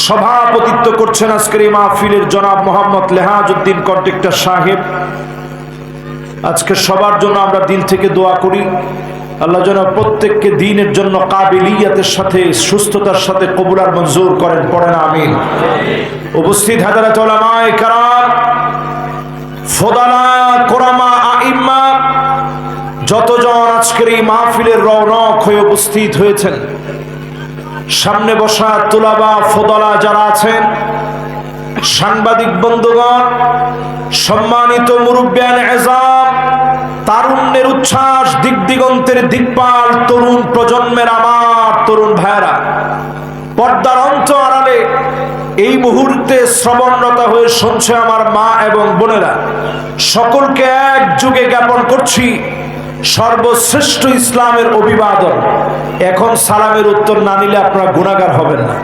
সভাপতিত্ব করছেন আজকের এই মাহফিলের জনাব মোহাম্মদ লেহাজউদ্দিন কন্ট্রাক্টর সাহেব। আজকে সবার জন্য আমরা দিল থেকে দোয়া করি, আল্লাহ যেন প্রত্যেককে দ্বীনের জন্য কাবিলিয়াতের সাথে সুস্থতার সাথে কবুল আর মঞ্জুর করেন। পড়েন আমিন। উপস্থিত হাজারাত উলামায়ে কেরাম, ফোদালা, কোরামা, আইম্মা, যতজন আজকের এই মাহফিলের রৌনক হয়ে উপস্থিত হয়েছেন, সামনে বসা তুলাবা ফোদালা যারা আছেন, সাংবাদিক বন্ধুগণ, সম্মানিত মুরব্বিয়ান এজাম, তারুণ্যের উচ্ছ্বাস, দিগদিগন্তের দিকপাল তরুণ প্রজন্মের আমার তরুণ ভাইরা, পর্দার অন্ত আড়ালে এই মুহূর্তে শ্রবণরতা হয়ে শুনছে আমার মা এবং বোনেরা, সকলকে এক যুগে জ্ঞাপন করছি সর্বশ্রেষ্ঠ ইসলামের অভিবাদন। এখন সালামের উত্তর না নিলে আপনারা গুনাহগার হবেন না।